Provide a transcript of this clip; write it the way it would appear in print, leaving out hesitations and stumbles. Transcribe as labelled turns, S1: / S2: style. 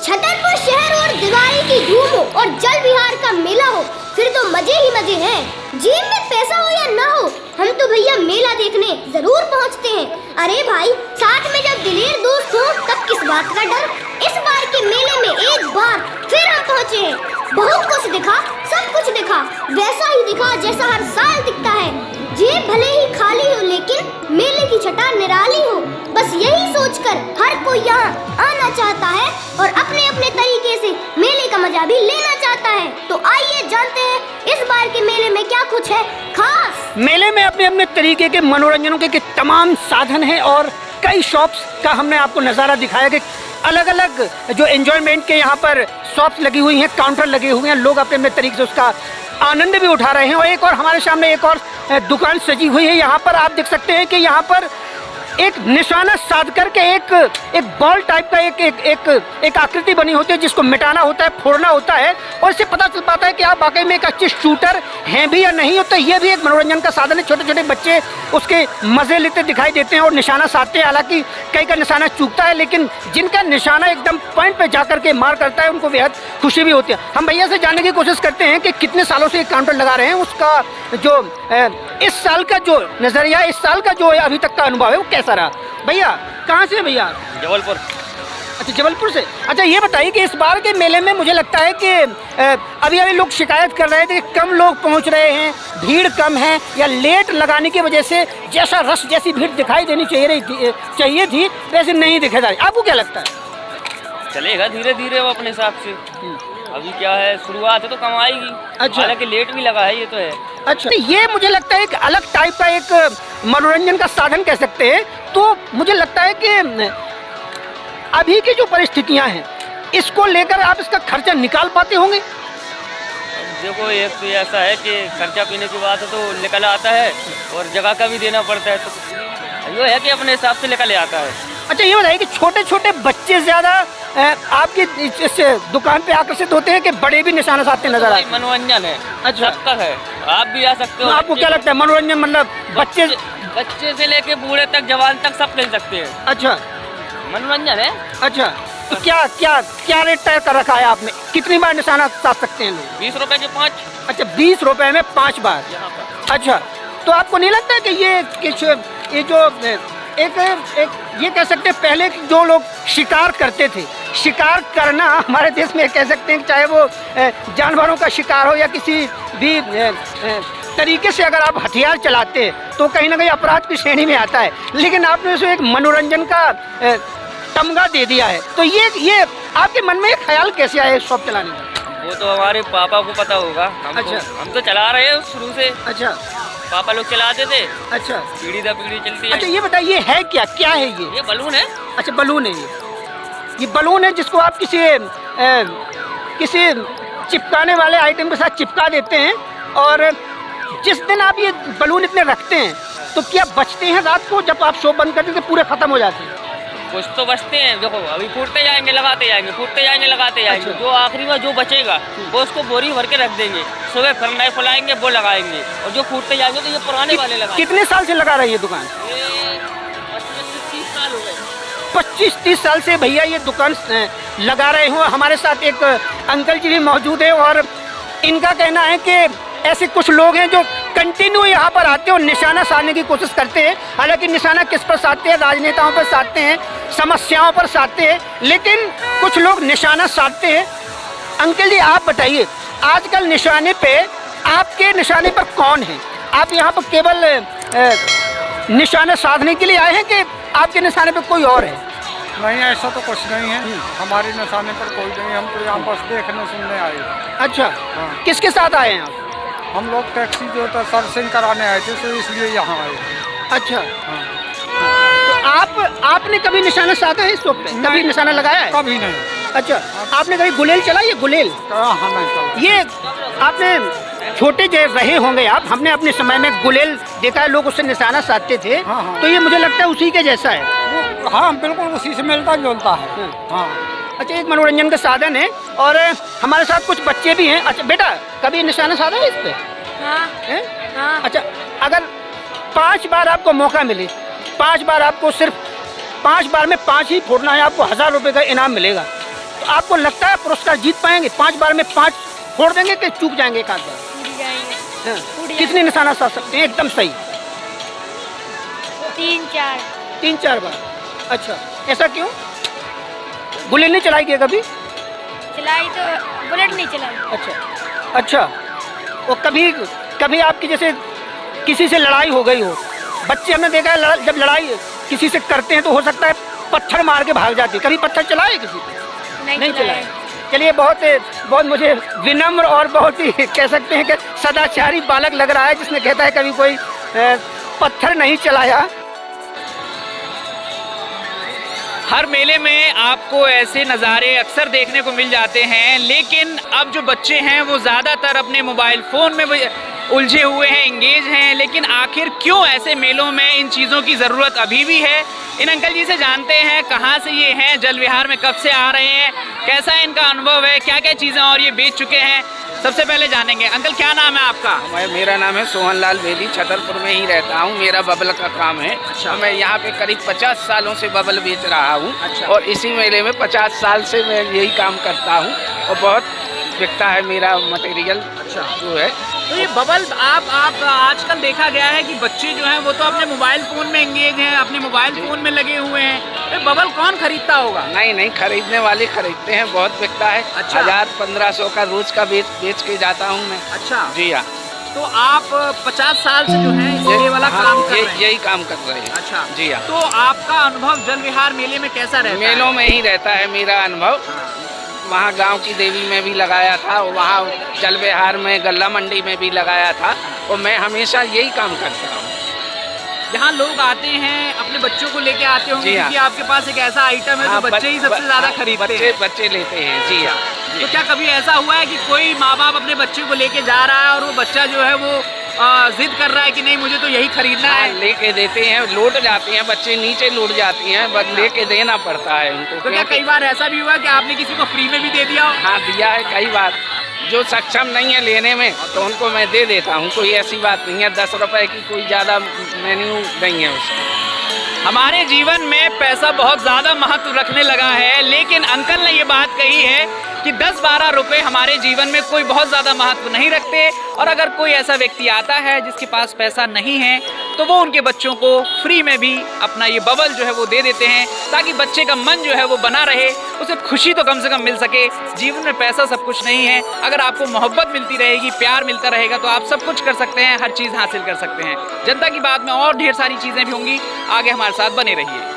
S1: छतरपुर शहर और दिवाली की धूम हो और जल विहार का मेला हो, फिर तो मजे ही मजे हैं। जेब में पैसा हो या ना हो, हम तो भैया मेला देखने जरूर पहुंचते हैं। अरे भाई, साथ में जब दिलेर दोस्त हो तब किस बात का डर। इस बार के मेले में एक बार फिर हम पहुंचे हैं। बहुत कुछ दिखा, सब कुछ दिखा, वैसा ही दिखा जैसा हर साल दिखता है। जेब भले ही खाली हो लेकिन मेले की छटा निराली हो, बस यही सोचकर हर कोई यहाँ आना चाहता है और अपने अपने तरीके से मेले का मजा भी लेना चाहता है। तो आइए जानते हैं इस बार के मेले में क्या कुछ है खास।
S2: मेले में अपने अपने तरीके के मनोरंजनों के तमाम साधन हैं और कई शॉप्स का हमने आपको नज़ारा दिखाया कि अलग अलग जो एंजॉयमेंट के यहाँ पर शॉप्स लगी हुई हैं, काउंटर लगे हुए हैं, लोग अपने अपने तरीके से उसका आनंद भी उठा रहे हैं। और एक और हमारे सामने एक और दुकान सजी हुई है। यहाँ पर आप देख सकते हैं कि यहाँ पर एक निशाना साध करके एक बॉल टाइप का एक आकृति बनी होती है जिसको मिटाना होता है, फोड़ना होता है और इससे पता चल पाता है कि आप वाकई में एक अच्छे शूटर हैं भी या नहीं होता। ये भी एक मनोरंजन का साधन है। छोटे छोटे बच्चे उसके मज़े लेते दिखाई देते हैं और निशाना साधते हैं। हालांकि कई का निशाना चूकता है, लेकिन जिनका निशाना एकदम पॉइंट पे जा करके मार करता है उनको बेहद खुशी भी होती है। हम भैया से जानने की कोशिश करते हैं कि कितने सालों से एक काउंटर लगा रहे हैं, उसका जो इस साल का जो नज़रिया, इस साल का जो अभी तक का अनुभव है वो कैसा रहा। भैया कहाँ से हैं भैया?
S3: जबलपुर।
S2: अच्छा, जबलपुर से। अच्छा, ये बताइए कि इस बार के मेले में मुझे लगता है कि अभी लोग शिकायत कर रहे थे कि कम लोग पहुंच रहे हैं, भीड़ कम है या लेट लगाने की वजह से जैसा रश जैसी भीड़ दिखाई देनी चाहिए थी वैसे नहीं दिखाई जा रही। आपको क्या लगता है?
S3: चलेगा धीरे धीरे वो अपने हिसाब से। अभी क्या है, शुरुआत है तो कम आएगी।
S2: अच्छा,
S3: हालांकि लेट भी लगा है, ये तो है।
S2: अच्छा, तो ये मुझे लगता है एक अलग टाइप का एक मनोरंजन का साधन कह सकते हैं। तो मुझे लगता है कि अभी की जो परिस्थितियां हैं इसको लेकर आप इसका खर्चा निकाल पाते होंगे।
S3: देखो, एक तो ऐसा है कि खर्चा पीने की बात है तो निकल आता है और जगह का भी देना पड़ता है, तो ये है कि अपने हिसाब से निकल आता है।
S2: अच्छा, ये बताइए कि छोटे छोटे बच्चे ज़्यादा आपकी इस दुकान पे आकर्षित होते हैं कि बड़े भी निशाना साधते नजर आते हैं?
S3: मनोरंजन है।
S2: अच्छा,
S3: सब तक है, आप भी आ सकते हो।
S2: आपको क्या लगता है मनोरंजन मतलब
S3: बच्चे से लेके बूढ़े तक, जवान तक सब खेल सकते हैं।
S2: अच्छा,
S3: मनोरंजन है।
S2: अच्छा, तो क्या क्या क्या रेट तय कर रखा है आपने? कितनी बार निशाना साध सकते हैं लोग?
S3: 20 रुपए के 5।
S2: अच्छा, 20 रुपए में 5 बार
S3: यहाँ पर।
S2: अच्छा, तो आपको नहीं लगता है कि ये जो एक ये कह सकते हैं पहले जो लोग शिकार करते थे, शिकार करना हमारे देश में कह सकते हैं, चाहे वो जानवरों का शिकार हो या किसी भी तरीके से अगर आप हथियार चलाते हैं तो कहीं ना कहीं अपराध की श्रेणी में आता है, लेकिन आपने उसे एक मनोरंजन का तमगा दे दिया है। तो ये आपके मन में एक ख्याल कैसे आया शॉप चलाने का?
S3: वो तो हमारे पापा को पता होगा।
S2: अच्छा,
S3: हम तो चला रहे हैं शुरू से।
S2: अच्छा,
S3: पापा लोग चलाते थे।
S2: अच्छा,
S3: पीढ़ी दर पीढ़ी चलती है।
S2: अच्छा, ये बताइए है क्या है ये?
S3: ये बलून है।
S2: अच्छा, बलून है ये बलून है जिसको आप किसी चिपकाने वाले आइटम के साथ चिपका देते हैं और जिस दिन आप ये बलून इतने रखते हैं तो क्या बचते हैं रात को जब आप शो बंद करते हैं तो पूरे खत्म हो जाते हैं?
S3: कुछ तो बचते हैं। देखो, अभी फूटते जाएंगे, लगाते जाएंगे, फूटते जाएंगे, लगाते जाएंगे।
S2: अच्छा।
S3: जो आखिरी में जो बचेगा वो उसको बोरी भर के रख देंगे। सुबह फिर नए फुलाएंगे, वो लगाएंगे और जो फूटते जाएंगे तो ये पुराने वाले लगाएंगे।
S2: कितने साल से लगा रही है दुकान?
S3: ये 25 से 30 साल हो गए।
S2: 25-30 साल से भैया ये दुकान लगा रहे हो। हमारे साथ एक अंकल जी भी मौजूद है और इनका कहना है कि ऐसे कुछ लोग हैं जो कंटिन्यू यहाँ पर आते हैं और निशाना साधने की कोशिश करते हैं। हालांकि निशाना किस पर साधते हैं? राजनेताओं पर साधते हैं, समस्याओं पर साधते हैं, लेकिन कुछ लोग निशाना साधते हैं। अंकल जी, आप बताइए, आजकल निशाने पे आपके निशाने पर कौन है? आप यहाँ पर केवल निशाना साधने के लिए आए हैं कि आपके निशाने पर कोई और है?
S4: नहीं, ऐसा तो कुछ नहीं है। हमारे निशाने पर कोई नहीं, हम तो यहाँ बस देखने सुनने आए।
S2: अच्छा,
S4: हाँ।
S2: किसके साथ आए हैं आप?
S4: हम लोग टैक्सी जो था सर्विसिंग कराने आए थे, तो इसलिए यहाँ आए।
S2: अच्छा,
S4: हाँ।
S2: तो आपने कभी निशाना साधा है इस शॉप पे? कभी निशाना लगाया है?
S4: कभी नहीं।
S2: अच्छा, आपने कभी गुलेल चलाई है? गुलेल
S4: हाँ, नहीं चला।
S2: ये आपने छोटे जो रहे होंगे आप, हमने अपने समय में गुलेल देखा है, लोग उससे निशाना साधते थे।
S4: हाँ, हाँ।
S2: तो ये मुझे लगता है उसी के जैसा है।
S4: हाँ, बिल्कुल उसी से मिलता जुलता है। हाँ।
S2: अच्छा, एक मनोरंजन का साधन है और हमारे साथ कुछ बच्चे भी हैं। अच्छा बेटा, कभी निशाना साधा है इस पे?
S1: हाँ,
S2: हैं?
S1: हाँ।
S2: अच्छा, अगर 5 बार आपको मौका मिले, 5 बार आपको सिर्फ 5 बार में 5 ही फोड़ना है, आपको 1000 रुपये का इनाम मिलेगा, तो आपको लगता है पुरस्कार जीत पाएंगे? 5 बार में 5 फोड़ देंगे कि चूक जाएंगे एक आध बार?
S5: टूट जाएंगे।
S2: हाँ। कितने निशाना साध सकते हैं एकदम सही?
S5: 3-4।
S2: 3-4 बार। अच्छा, ऐसा क्यों? बुलेट नहीं चलाई क्या कभी?
S5: चलाई तो बुलेट नहीं चलाई।
S2: अच्छा, वो कभी आपकी जैसे किसी से लड़ाई हो गई हो, बच्चे हमने देखा है जब लड़ाई किसी से करते हैं तो हो सकता है पत्थर मार के भाग जाती है, कभी पत्थर चलाए किसी को? नहीं चलाए। चलिए, बहुत मुझे विनम्र और बहुत ही कह सकते हैं कि सदाचारी बालक लग रहा है जिसने कहता है कभी कोई पत्थर नहीं चलाया।
S6: हर मेले में आपको ऐसे नज़ारे अक्सर देखने को मिल जाते हैं, लेकिन अब जो बच्चे हैं वो ज़्यादातर अपने मोबाइल फ़ोन में उलझे हुए हैं, इंगेज हैं। लेकिन आखिर क्यों ऐसे मेलों में इन चीज़ों की ज़रूरत अभी भी है? इन अंकल जी से जानते हैं कहाँ से ये हैं, जल विहार में कब से आ रहे हैं, कैसा इनका अनुभव है, क्या क्या चीज़ें और ये बेच चुके हैं। सबसे पहले जानेंगे। अंकल, क्या नाम है आपका?
S7: मेरा नाम है सोहन लाल बेदी, छतरपुर में ही रहता हूँ। मेरा बबल का काम है।
S6: अच्छा।
S7: मैं यहाँ पे करीब 50 सालों से बबल बेच रहा हूँ।
S6: अच्छा।
S7: और इसी मेले में 50 साल से मैं यही काम करता हूँ और बहुत बिकता है मेरा मटेरियल।
S6: अच्छा।
S7: जो है
S6: तो ये बबल आप आजकल देखा गया है कि बच्चे जो हैं वो तो अपने मोबाइल फ़ोन में एंगेज हैं, अपने मोबाइल फ़ोन में लगे हुए हैं। तो बबल कौन खरीदता होगा?
S7: नहीं, खरीदने वाले खरीदते हैं, बहुत बिकता है।
S6: अच्छा।
S7: 1000-1500 का रोज का बेच के जाता हूँ मैं।
S6: अच्छा
S7: जी हाँ।
S6: तो आप 50 साल से जो है ये वाला काम कर रहे हैं?
S7: यही काम कर रहे हैं।
S6: अच्छा
S7: जी हाँ।
S6: तो आपका अनुभव जल विहार मेले में कैसा रहता है?
S7: मेलों में ही रहता है मेरा अनुभव। वहाँ गांव की देवी में भी लगाया था, वहाँ जल विहार में गल्ला मंडी में भी लगाया था और मैं हमेशा यही काम करता हूँ।
S6: यहाँ लोग आते हैं अपने बच्चों को लेके आते होंगे,
S7: जी हाँ।
S6: क्योंकि आपके पास एक ऐसा आइटम है जो बच्चे ही सबसे ज़्यादा खरीदते हैं।
S7: बच्चे लेते हैं। जी हाँ।
S6: तो क्या कभी ऐसा हुआ है कि कोई माँ बाप अपने बच्चे को लेके जा रहा है और वो बच्चा जो है वो जिद कर रहा है कि नहीं मुझे तो यही खरीदना है?
S7: लेके देते हैं, लौट जाते हैं बच्चे, नीचे लौट जाती हैं, बस लेके देना पड़ता है उनको।
S6: तो क्या कई बार ऐसा भी हुआ कि आपने किसी को फ्री में भी दे दिया हो?
S7: हाँ, दिया है कई बार। जो सक्षम नहीं है लेने में तो उनको मैं दे देता हूँ, कोई ऐसी बात नहीं है। 10 रुपए की कोई ज़्यादा मेन्यू नहीं है उसका।
S6: हमारे जीवन में पैसा बहुत ज़्यादा महत्व रखने लगा है, लेकिन अंकल ने ये बात कही है कि 10-12 रुपए हमारे जीवन में कोई बहुत ज़्यादा महत्व नहीं रखते। और अगर कोई ऐसा व्यक्ति आता है जिसके पास पैसा नहीं है तो वो उनके बच्चों को फ्री में भी अपना ये बबल जो है वो दे देते हैं, ताकि बच्चे का मन जो है वो बना रहे, उसे खुशी तो कम से कम मिल सके। जीवन में पैसा सब कुछ नहीं है, अगर आपको मोहब्बत मिलती रहेगी, प्यार मिलता रहेगा तो आप सब कुछ कर सकते हैं, हर चीज़ हासिल कर सकते हैं। जनता की बात में और ढेर सारी चीज़ें भी होंगी, आगे हमारे साथ बने रहिए।